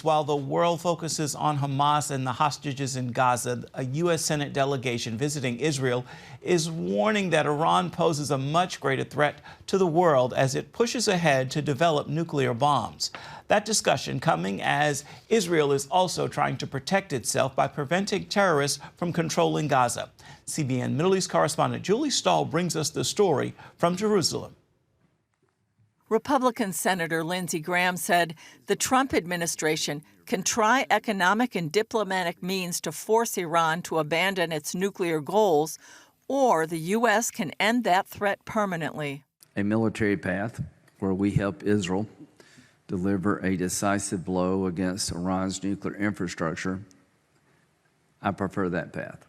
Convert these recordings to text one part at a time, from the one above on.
While the world focuses on Hamas and the hostages in Gaza, a U.S. Senate delegation visiting Israel is warning that Iran poses a much greater threat to the world as it pushes ahead to develop nuclear bombs. That discussion coming as Israel is also trying to protect itself by preventing terrorists from controlling Gaza. CBN Middle East correspondent Julie Stahl brings us the story from Jerusalem. Republican Senator Lindsey Graham said the Trump administration can try economic and diplomatic means to force Iran to abandon its nuclear goals, or the U.S. can end that threat permanently. A military path where we help Israel deliver a decisive blow against Iran's nuclear infrastructure, I prefer that path.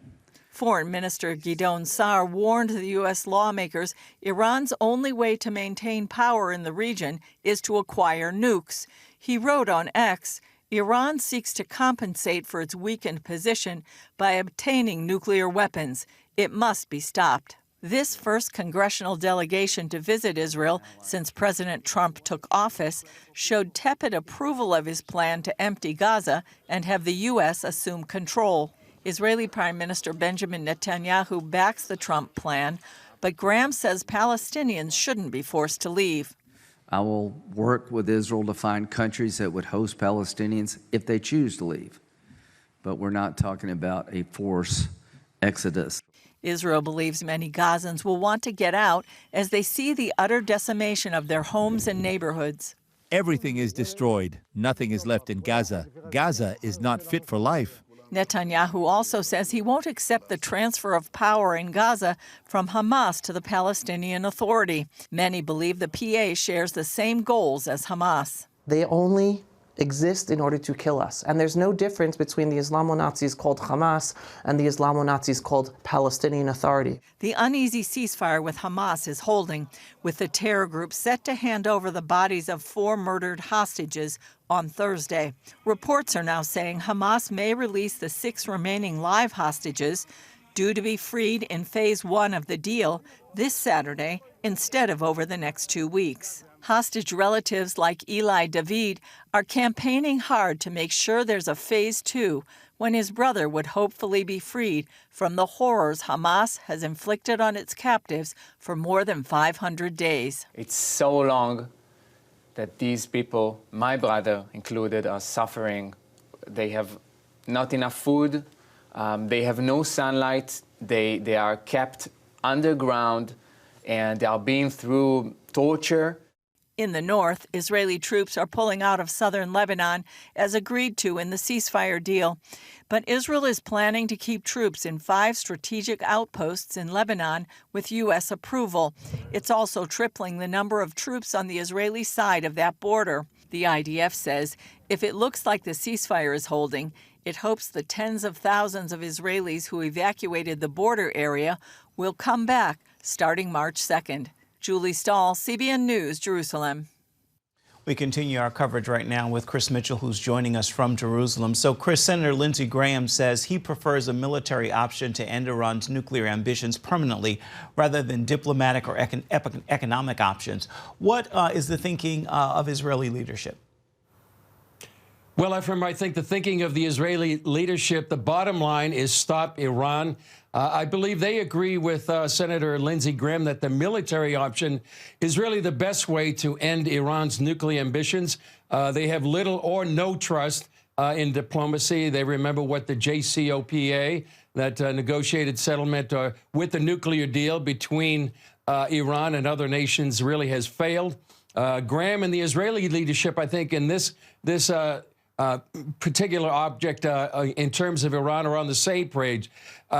Foreign Minister Gideon Sa'ar warned the U.S. lawmakers Iran's only way to maintain power in the region is to acquire nukes. He wrote on X, Iran seeks to compensate for its weakened position by obtaining nuclear weapons. It must be stopped. This first congressional delegation to visit Israel since President Trump took office showed tepid approval of his plan to empty Gaza and have the U.S. assume control. Israeli Prime Minister Benjamin Netanyahu backs the Trump plan, but Graham says Palestinians shouldn't be forced to leave. I will work with Israel to find countries that would host Palestinians if they choose to leave. But we're not talking about a forced exodus. Israel believes many Gazans will want to get out as they see the utter decimation of their homes and neighborhoods. Everything is destroyed. Nothing is left in Gaza. Gaza is not fit for life. Netanyahu also says he won't accept the transfer of power in Gaza from Hamas to the Palestinian Authority. Many believe the PA shares the same goals as Hamas. They only exist in order to kill us. And there's no difference between the Islamo-Nazis called Hamas and the Islamo-Nazis called Palestinian Authority. The uneasy ceasefire with Hamas is holding, with the terror group set to hand over the bodies of 4 murdered hostages on Thursday. Reports are now saying Hamas may release the 6 remaining live hostages, due to be freed in Phase 1 of the deal this Saturday instead of over the next 2 weeks. Hostage relatives like Eli David are campaigning hard to make sure there's a Phase 2 when his brother would hopefully be freed from the horrors Hamas has inflicted on its captives for more than 500 days. It's so long that these people, my brother included, are suffering. They have not enough food, they have no sunlight, they are kept underground, and they are being through torture. In the north, Israeli troops are pulling out of southern Lebanon as agreed to in the ceasefire deal. But Israel is planning to keep troops in 5 strategic outposts in Lebanon with U.S. approval. It's also tripling the number of troops on the Israeli side of that border. The IDF says if it looks like the ceasefire is holding, it hopes the tens of thousands of Israelis who evacuated the border area will come back starting March 2nd. Julie Stahl, CBN News, Jerusalem. We continue our coverage right now with Chris Mitchell, who's joining us from Jerusalem. So, Chris, Senator Lindsey Graham says he prefers a military option to end Iran's nuclear ambitions permanently rather than diplomatic or economic options. What is the thinking of Israeli leadership? Well, Ephraim, I think the thinking of the Israeli leadership, the bottom line is stop Iran. I believe they agree with Senator Lindsey Graham that the military option is really the best way to end Iran's nuclear ambitions. They have little or no trust in diplomacy. They remember what the JCPOA, that negotiated settlement with the nuclear deal between Iran and other nations, really has failed. Graham and the Israeli leadership, I think, in this particular object in terms of Iran are on the same page.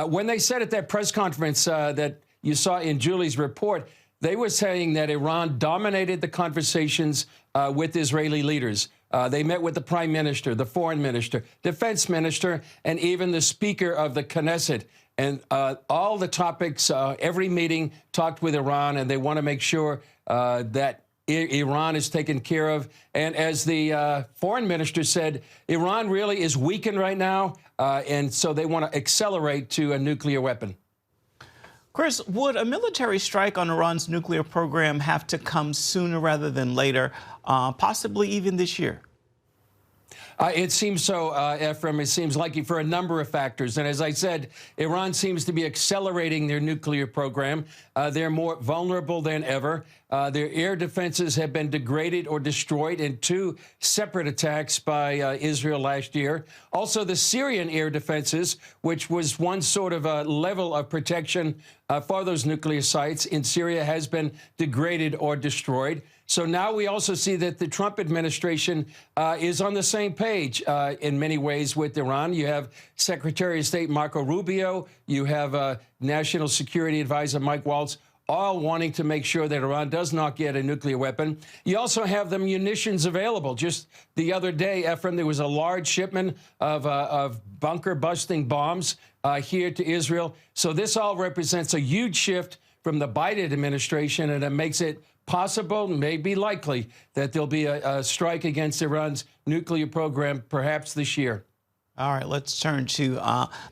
When they said at that press conference that you saw in Julie's report, they were saying that Iran dominated the conversations with Israeli leaders. They met with the prime minister, the foreign minister, defense minister, and even the speaker of the Knesset. And all the topics, every meeting talked with Iran, and they want to make sure that Iran is taken care of. And as the foreign minister said, Iran really is weakened right now, and so they want to accelerate to a nuclear weapon. Chris, would a military strike on Iran's nuclear program have to come sooner rather than later, possibly even this year? It seems so, Ephraim. It seems likely for a number of factors. And as I said, Iran seems to be accelerating their nuclear program. They're more vulnerable than ever. Their air defenses have been degraded or destroyed in 2 separate attacks by Israel last year. Also, the Syrian air defenses, which was one sort of a level of protection for those nuclear sites in Syria, has been degraded or destroyed. So now we also see that the Trump administration is on the same page in many ways with Iran. You have Secretary of State Marco Rubio. You have National Security Advisor Mike Waltz, all wanting to make sure that Iran does not get a nuclear weapon. You also have the munitions available. Just the other day, Ephraim, there was a large shipment of bunker-busting bombs here to Israel. So this all represents a huge shift from the Biden administration, and it makes it possible, maybe likely, that there'll be a strike against Iran's nuclear program perhaps this year. All right, let's turn to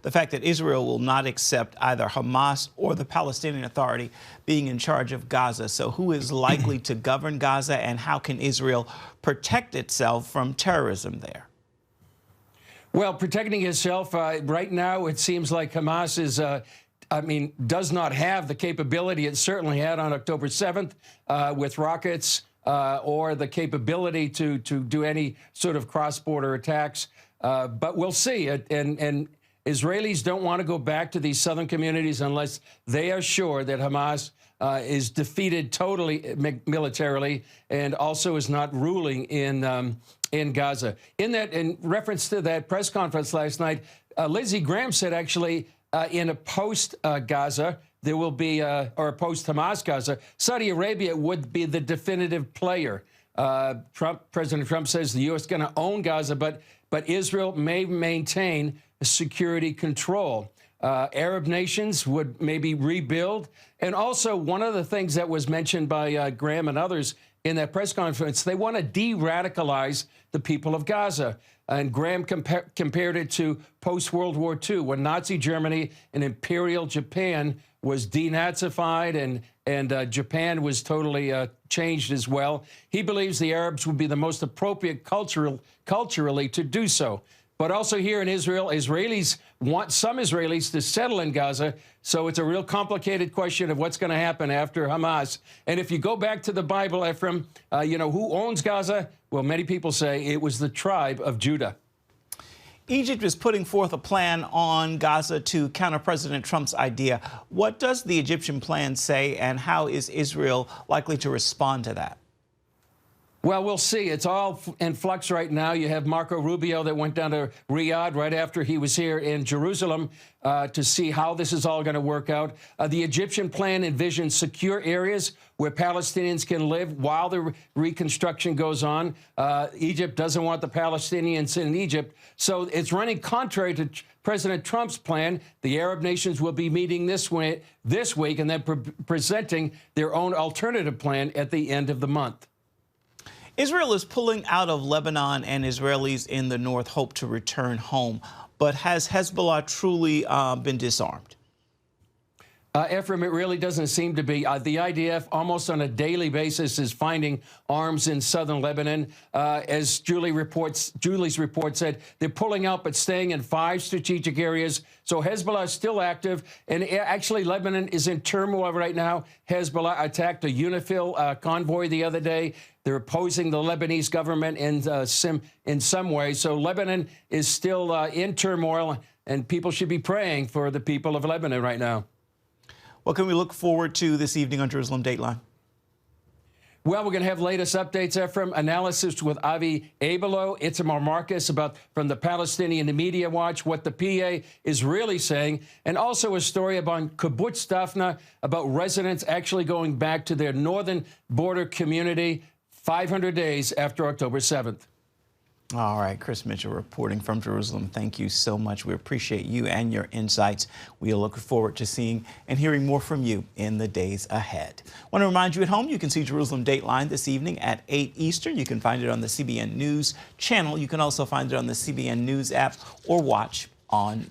the fact that Israel will not accept either Hamas or the Palestinian Authority being in charge of Gaza. So who is likely to govern Gaza, and how can Israel protect itself from terrorism there? Well, protecting itself, right now it seems like Hamas is does not have the capability it certainly had on October 7th with rockets or the capability to do any sort of cross-border attacks. But we'll see. And Israelis don't want to go back to these southern communities unless they are sure that Hamas is defeated totally militarily and also is not ruling in Gaza. In reference to that press conference last night, Lindsey Graham said actually, in a post-Gaza, there will be, or a post-Hamas Gaza, Saudi Arabia would be the definitive player. President Trump says the U.S. is going to own Gaza, but Israel may maintain security control. Arab nations would maybe rebuild. And also, one of the things that was mentioned by Graham and others in that press conference, they want to de-radicalize the people of Gaza. And Graham compared it to post-World War II, when Nazi Germany and Imperial Japan was denazified and Japan was totally changed as well. He believes the Arabs would be the most appropriate culturally to do so. But also here in Israel, Israelis want some Israelis to settle in Gaza. So it's a real complicated question of what's going to happen after Hamas. And if you go back to the Bible, Ephraim, who owns Gaza? Well, many people say it was the tribe of Judah. Egypt is putting forth a plan on Gaza to counter President Trump's idea. What does the Egyptian plan say, and how is Israel likely to respond to that? Well, we'll see. It's all in flux right now. You have Marco Rubio that went down to Riyadh right after he was here in Jerusalem to see how this is all going to work out. The Egyptian plan envisions secure areas where Palestinians can live while the reconstruction goes on. Egypt doesn't want the Palestinians in Egypt. So it's running contrary to President Trump's plan. The Arab nations will be meeting this week and then presenting their own alternative plan at the end of the month. Israel is pulling out of Lebanon, and Israelis in the north hope to return home. But has Hezbollah truly been disarmed? Ephraim, it really doesn't seem to be. The IDF almost on a daily basis is finding arms in southern Lebanon. As Julie's report said, they're pulling out but staying in 5 strategic areas. So Hezbollah is still active. And actually, Lebanon is in turmoil right now. Hezbollah attacked a UNIFIL convoy the other day. They're opposing the Lebanese government in some way. So Lebanon is still in turmoil, and people should be praying for the people of Lebanon right now. What can we look forward to this evening on Jerusalem Dateline? Well, we're going to have latest updates, Ephraim. Analysis with Avi Abelo, Itamar Marcus from the Palestinian Media Watch, what the PA is really saying, and also a story about Kibbutz Dafna, about residents actually going back to their northern border community 500 days after October 7th. All right, Chris Mitchell reporting from Jerusalem. Thank you so much. We appreciate you and your insights. We look forward to seeing and hearing more from you in the days ahead. I want to remind you at home, you can see Jerusalem Dateline this evening at 8 Eastern. You can find it on the CBN News Channel. You can also find it on the CBN News app or watch on